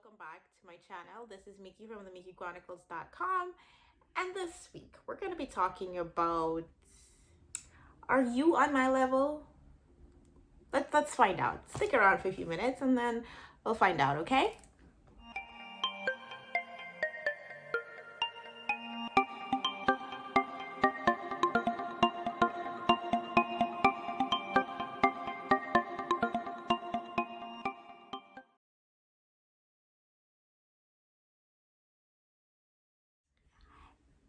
welcome back to my channel. This is Miki from themikichronicles.com, and this week we're going to be talking about, are you on my level? Let's find out. Stick around for a few minutes and then we'll find out, okay?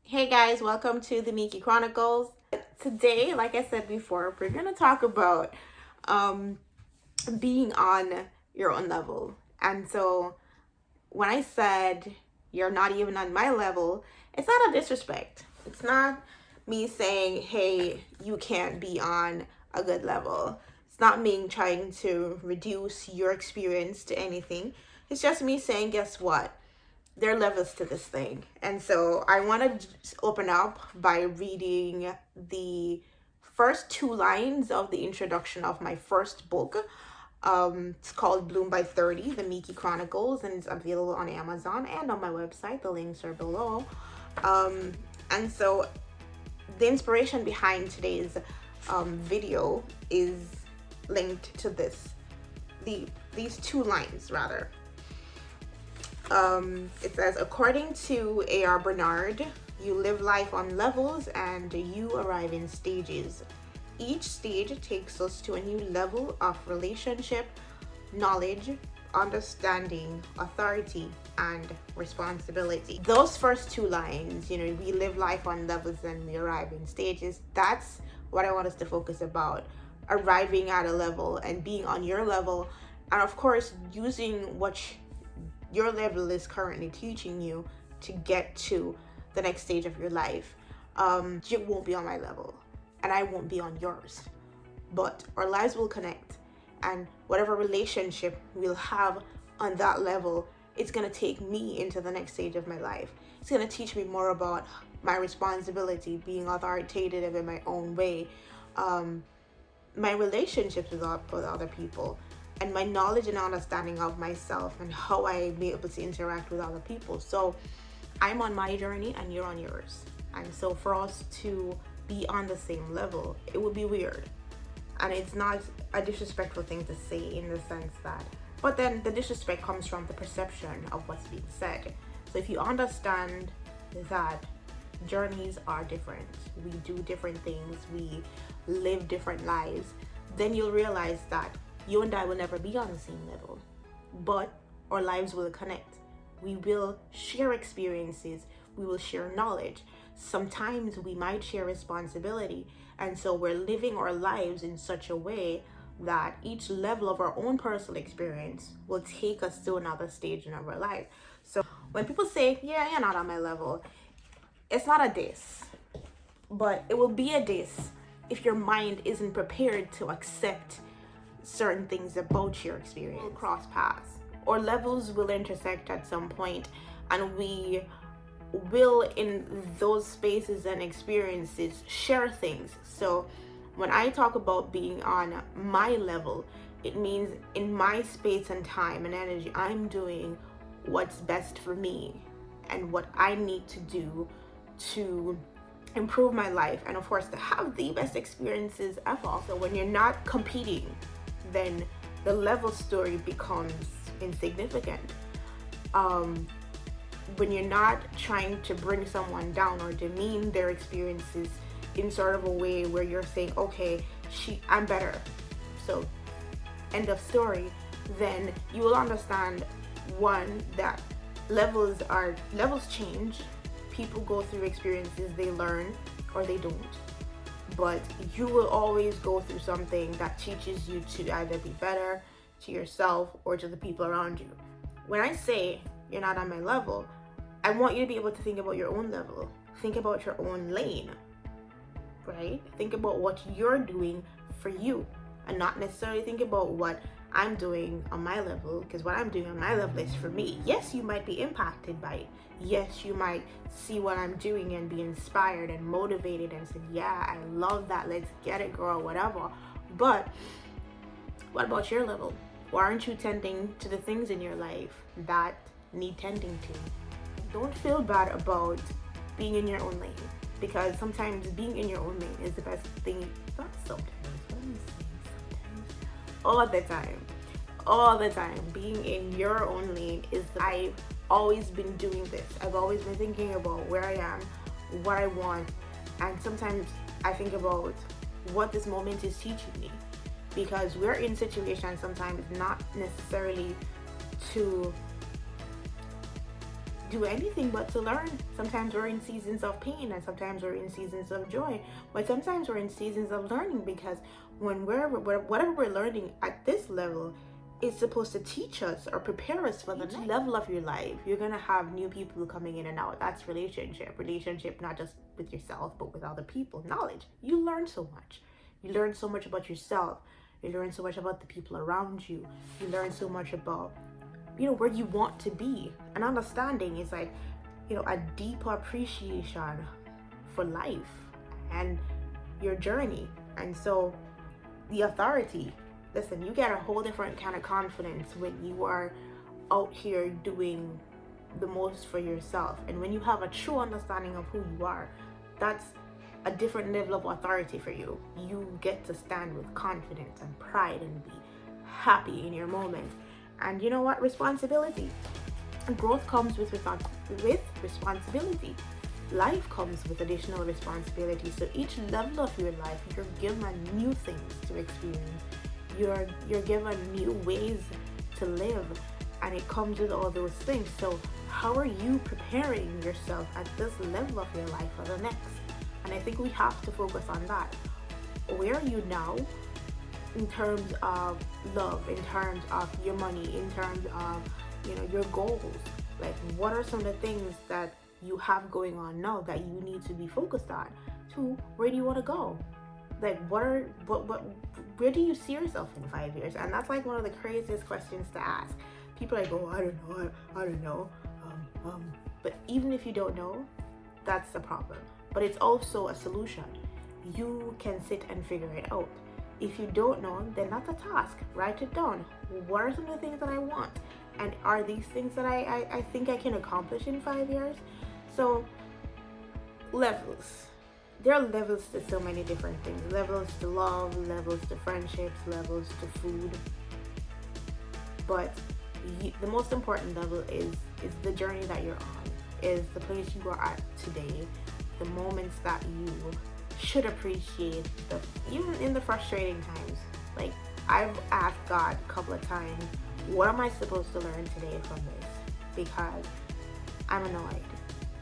Hey guys, welcome to the Miki Chronicles. Today, like I said before, we're going to talk about being on your own level. And so when I said you're not even on my level, it's not a disrespect. It's not me saying, hey, you can't be on a good level. It's not me trying to reduce your experience to anything. It's just me saying, guess what? There are levels to this thing. And so I want to open up by reading the first two lines of the introduction of my first book. It's called Bloom by 30, The Miki Chronicles, and it's available on Amazon and on my website. The links are below. And so the inspiration behind today's video is linked to these two lines rather. It says, according to A.R. Bernard, you live life on levels and you arrive in stages. Each stage takes us to a new level of relationship, knowledge, understanding, authority, and responsibility. Those first two lines, we live life on levels and we arrive in stages. That's what I want us to focus about. Arriving at a level and being on your level, and of course, using what your level is currently teaching you to get to the next stage of your life. You won't be on my level and I won't be on yours, but our lives will connect, and whatever relationship we'll have on that level, it's going to take me into the next stage of my life. It's going to teach me more about my responsibility, being authoritative in my own way, my relationships with other people, and my knowledge and understanding of myself and how I be able to interact with other people. So I'm on my journey and you're on yours. And so for us to be on the same level, it would be weird. And it's not a disrespectful thing to say in the sense that, but then the disrespect comes from the perception of what's being said. So if you understand that journeys are different, we do different things, we live different lives, then you'll realize that you and I will never be on the same level, but our lives will connect. We will share experiences. We will share knowledge. Sometimes we might share responsibility. And so we're living our lives in such a way that each level of our own personal experience will take us to another stage in our life. So when people say, yeah, you're not on my level, it's not a diss, but it will be a diss if your mind isn't prepared to accept certain things about your experience. We'll cross paths, or levels will intersect at some point, and we will, in those spaces and experiences, share things. So when I talk about being on my level, it means in my space and time and energy, I'm doing what's best for me and what I need to do to improve my life, and of course to have the best experiences ever. So when you're not competing, then the level story becomes insignificant. When you're not trying to bring someone down or demean their experiences in sort of a way where you're saying, okay, I'm better, so end of story, then you will understand, one, that levels change. People go through experiences, they learn or they don't. But you will always go through something that teaches you to either be better to yourself or to the people around you. When I say you're not on my level, I want you to be able to think about your own level. Think about your own lane, right? Think about what you're doing for you, and not necessarily think about what I'm doing on my level, because what I'm doing on my level is for me. Yes, you might be impacted by it. Yes, you might see what I'm doing and be inspired and motivated and say, yeah, I love that, let's get it, girl, whatever. But what about your level? Why aren't you tending to the things in your life that need tending to? Don't feel bad about being in your own lane, because sometimes being in your own lane is the best thing. Not sometimes, what am I saying? Sometimes. All the time. Being in your own lane is I've always been doing this. I've always been thinking about where I am, what I want, and sometimes I think about what this moment is teaching me, because we're in situations sometimes not necessarily to do anything but to learn. Sometimes we're in seasons of pain, and sometimes we're in seasons of joy, but sometimes we're in seasons of learning, because whatever we're learning at this level is supposed to teach us or prepare us for the next level of your life. You're gonna have new people coming in and out. That's relationship not just with yourself but with other people. Knowledge, you learn so much. You learn so much about yourself. You learn so much about the people around you. You learn so much about where you want to be. An understanding is like a deeper appreciation for life and your journey. And so the authority, listen, you get a whole different kind of confidence when you are out here doing the most for yourself. And when you have a true understanding of who you are, that's a different level of authority for you. You get to stand with confidence and pride and be happy in your moment. And you know what? Responsibility. Growth comes with responsibility. Life comes with additional responsibility. So each level of your life, you're given new things to experience. You're given new ways to live, and it comes with all those things. So how are you preparing yourself at this level of your life for the next? And I think we have to focus on that. Where are you now in terms of love, in terms of your money, in terms of your goals? Like, what are some of the things that you have going on now that you need to be focused on? To where do you want to go? Like, where do you see yourself in 5 years? And that's like one of the craziest questions to ask. People are like, oh, I don't know. But even if you don't know, that's the problem. But it's also a solution. You can sit and figure it out. If you don't know, then that's a task. Write it down. What are some of the things that I want? And are these things that I think I can accomplish in 5 years? So, levels. There are levels to so many different things. Levels to love, levels to friendships, levels to food. But the most important level is the journey that you're on, is the place you are at today, the moments that you should appreciate, even in the frustrating times. Like, I've asked God a couple of times, what am I supposed to learn today from this? Because I'm annoyed.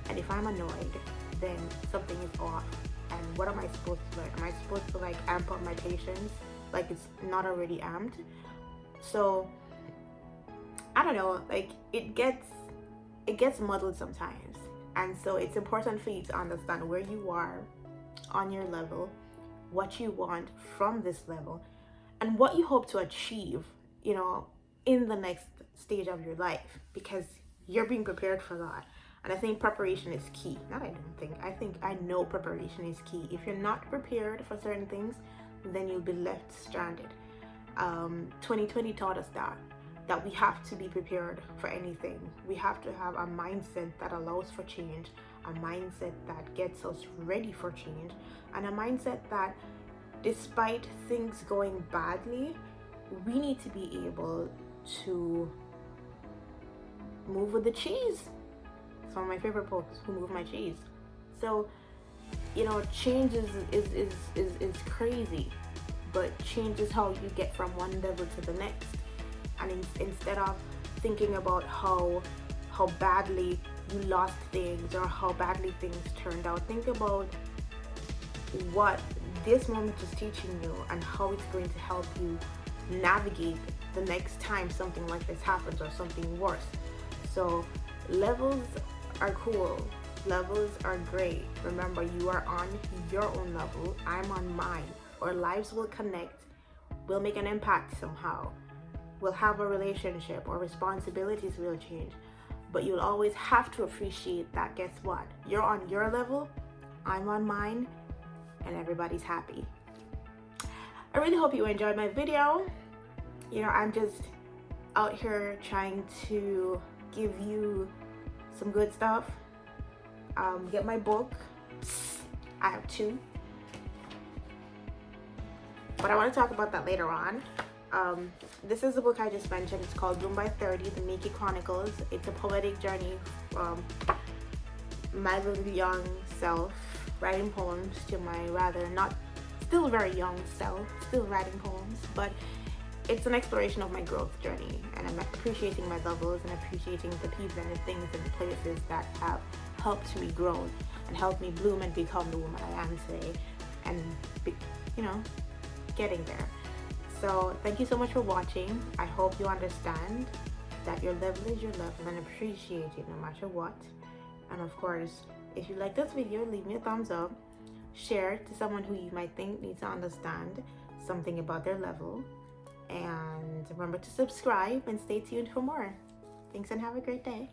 And if I'm annoyed, then something is off. And what am I supposed to learn? Am I supposed to amp up my patience like it's not already amped? So I don't know, it gets muddled sometimes. And so it's important for you to understand where you are on your level, what you want from this level, and what you hope to achieve, in the next stage of your life, because you're being prepared for that. And I think preparation is key. I know preparation is key. If you're not prepared for certain things, then you'll be left stranded. 2020 taught us that we have to be prepared for anything. We have to have a mindset that allows for change, a mindset that gets us ready for change, and a mindset that despite things going badly, we need to be able to move with the cheese. It's one of my favorite poets, who moved my cheese. So, change is crazy, but change is how you get from one level to the next. And instead of thinking about how badly you lost things or how badly things turned out, think about what this moment is teaching you and how it's going to help you navigate the next time something like this happens or something worse. So levels are cool. Levels are great. Remember, you are on your own level. I'm on mine. Our lives will connect. We'll make an impact somehow. We'll have a relationship. Our responsibilities will change. But you'll always have to appreciate that, guess what? You're on your level, I'm on mine, and everybody's happy. I really hope you enjoyed my video. I'm just out here trying to give you some good stuff. Get my book. I have 2, but I want to talk about that later on. This is the book I just mentioned. It's called Bloom by 30, The Miki Chronicles. It's a poetic journey from my little young self, writing poems, to my rather not still very young self, still writing poems, but it's an exploration of my growth journey, and I'm appreciating my levels and appreciating the people and the things and the places that have helped me grow and helped me bloom and become the woman I am today, and getting there. So thank you so much for watching. I hope you understand that your level is your level, and appreciate it no matter what. And of course, if you like this video, leave me a thumbs up, share it to someone who you might think needs to understand something about their level, and remember to subscribe and stay tuned for more. Thanks and have a great day.